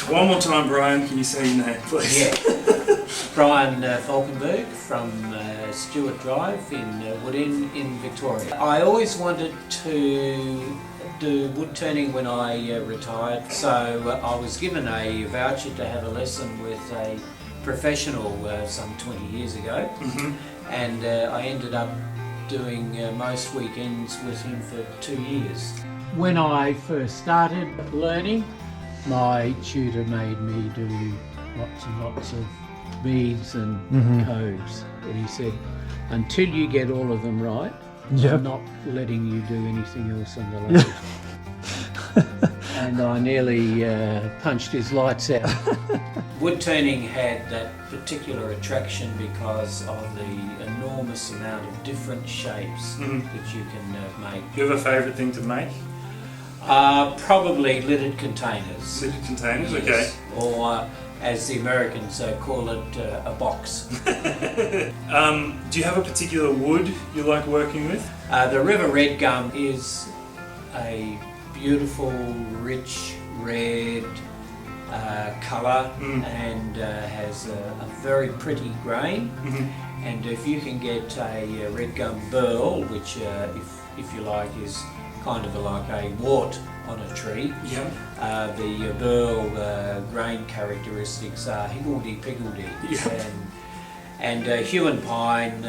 One more time, Brian, can you say your name, please? Yeah. Brian Falkenberg from Stewart Drive in Woodturning in Victoria. I always wanted to do wood turning when I retired, so I was given a voucher to have a lesson with a professional some 20 years ago, and I ended up doing most weekends with him for 2 years. When I first started learning, my tutor made me do lots and lots of beads and coves, and he said, until you get all of them right, I'm not letting you do anything else on the lathe. And I nearly punched his lights out. Wood turning had that particular attraction because of the enormous amount of different shapes that you can make. Do you have a favourite thing to make? Probably lidded containers. Lidded containers, yes. Okay. Or as the Americans call it, a box. Do you have a particular wood you like working with? The river red gum is a beautiful, rich red colour and has a very pretty grain. And if you can get a red gum burl, which if you like is kind of like a wart on a tree, the burl grain characteristics are higgledy-piggledy. And Huon pine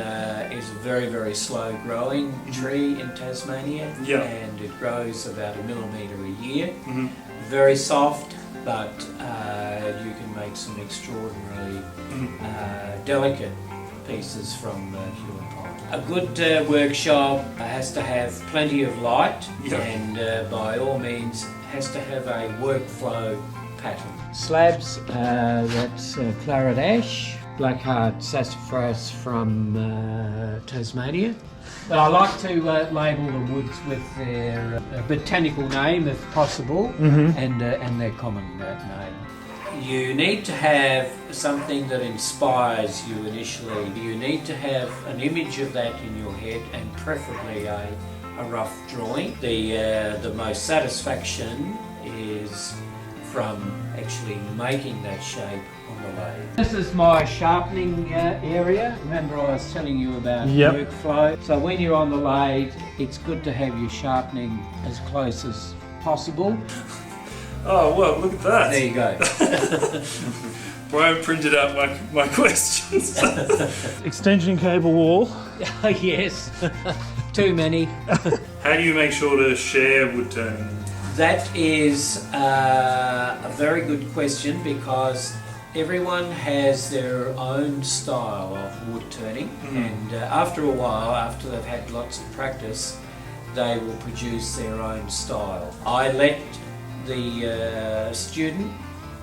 is a very, very slow growing tree in Tasmania, and it grows about 1 millimetre a year. Very soft, but you can make some extraordinarily delicate pieces from Huon pine. A good workshop has to have plenty of light, and by all means has to have a workflow pattern. Slabs, that's claret ash, blackheart sassafras from Tasmania. But I like to label the woods with their botanical name if possible, and their common name. You need to have something that inspires you initially. You need to have an image of that in your head, and preferably a rough drawing. The most satisfaction is from actually making that shape on the lathe. This is my sharpening area. Remember I was telling you about workflow. So when you're on the lathe, it's good to have your sharpening as close as possible. Oh, well, look at that. There you go. Brian printed out my questions. Extension cable wall. Yes, too many. How do you make sure to share wood turning? That is a very good question, because everyone has their own style of wood turning, and after a while, after they've had lots of practice, they will produce their own style. I let the student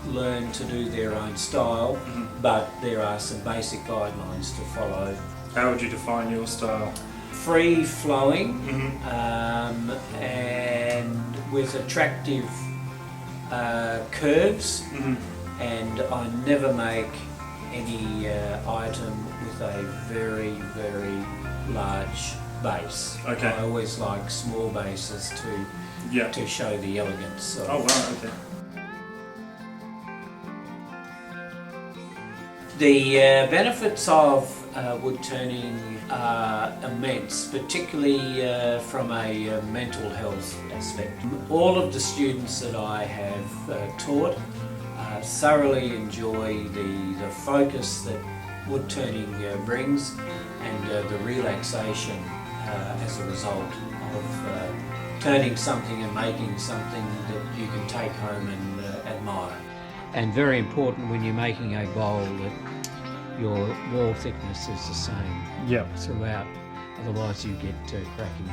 learn to do their own style, but there are some basic guidelines to follow. How would you define your style? Free flowing, and with attractive curves, and I never make any item with a very, very large base. Okay. I always like small bases to show the elegance. Oh wow, okay. The benefits of wood turning are immense, particularly from a mental health aspect. All of the students that I have taught thoroughly enjoy the focus that wood turning brings, and the relaxation as a result of turning something and making something that you can take home and admire. And very important when you're making a bowl that your wall thickness is the same throughout, otherwise you get cracking.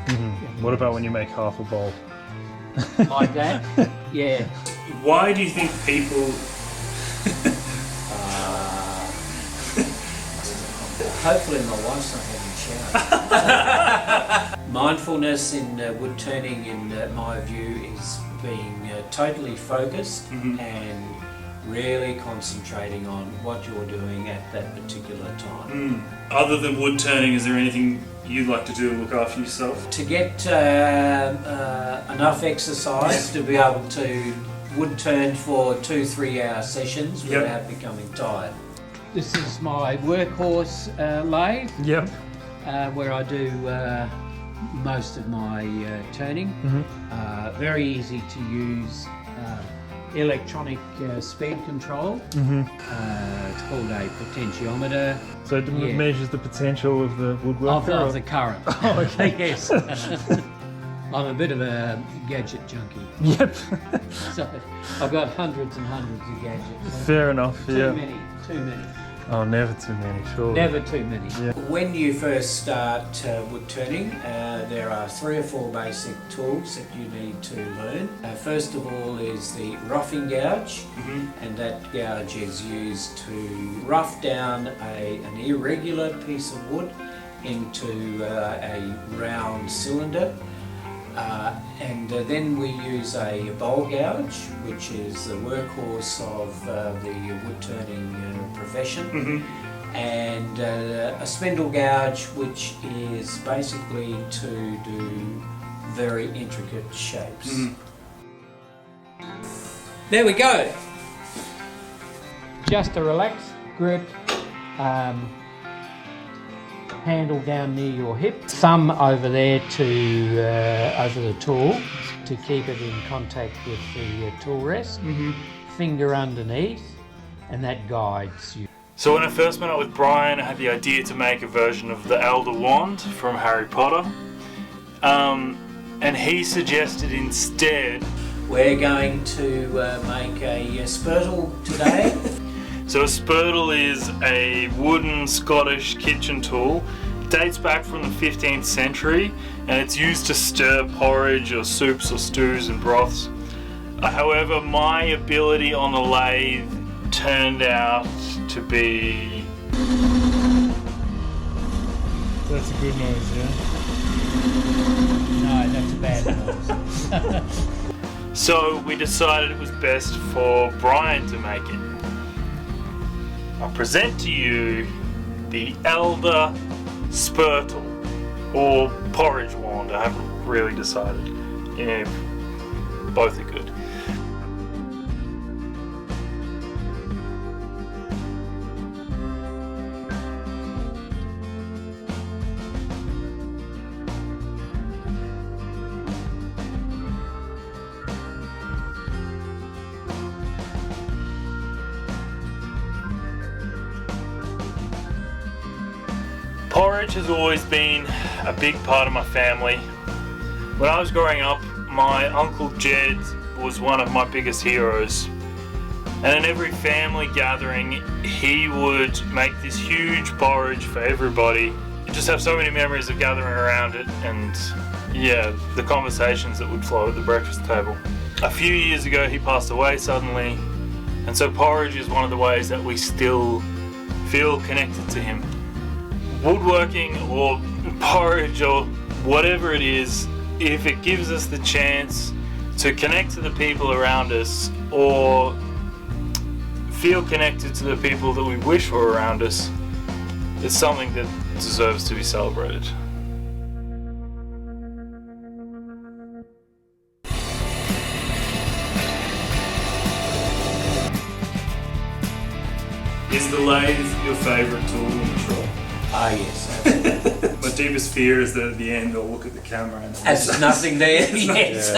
What about when you make half a bowl? Like that? Yeah. Why do you think people... Hopefully my wife's not having a shower. Mindfulness in wood turning, in my view, is being totally focused and really concentrating on what you're doing at that particular time. Other than wood turning, is there anything you'd like to do to look after yourself? To get enough exercise to be able to wood turned for 2-3 hour sessions Yep. without becoming tired. This is my workhorse lathe Yep. where I do most of my turning. Very easy to use electronic speed control. It's called a potentiometer. So it measures the potential of the woodworker? Of the current. Oh, okay. Yes. I'm a bit of a gadget junkie. Yep. So I've got hundreds and hundreds of gadgets. Fair enough, Too yeah. many. Oh, never too many, sure. Never too many. Yeah. When you first start wood turning, there are 3 or 4 basic tools that you need to learn. First of all is the roughing gouge, and that gouge is used to rough down an irregular piece of wood into a round cylinder. Then we use a bowl gouge, which is the workhorse of the wood turning profession, and a spindle gouge, which is basically to do very intricate shapes. There we go. Just a relaxed grip. Handle down near your hip, thumb over there to over the tool to keep it in contact with the tool rest, finger underneath, and that guides you. So when I first met up with Brian, I had the idea to make a version of the Elder Wand from Harry Potter, and he suggested instead... We're going to make a Spurtle today. So a Spurtle is a wooden Scottish kitchen tool. It dates back from the 15th century and it's used to stir porridge or soups or stews and broths. However, my ability on the lathe turned out to be... That's a good noise, yeah? No, that's a bad noise. So we decided it was best for Brian to make it. I'll present to you the Elder Spurtle, or Porridge Wand. I haven't really decided. Yeah, both are good. Porridge has always been a big part of my family. When I was growing up, my Uncle Jed was one of my biggest heroes. And in every family gathering, he would make this huge porridge for everybody. You just have so many memories of gathering around it and, yeah, the conversations that would flow at the breakfast table. A few years ago, he passed away suddenly, and so porridge is one of the ways that we still feel connected to him. Woodworking or porridge or whatever it is, if it gives us the chance to connect to the people around us or feel connected to the people that we wish were around us, it's something that deserves to be celebrated. Is the lathe your favourite tool in the shop? Ah, yes. My deepest fear is that at the end I'll look at the camera and There's nothing there. Yes.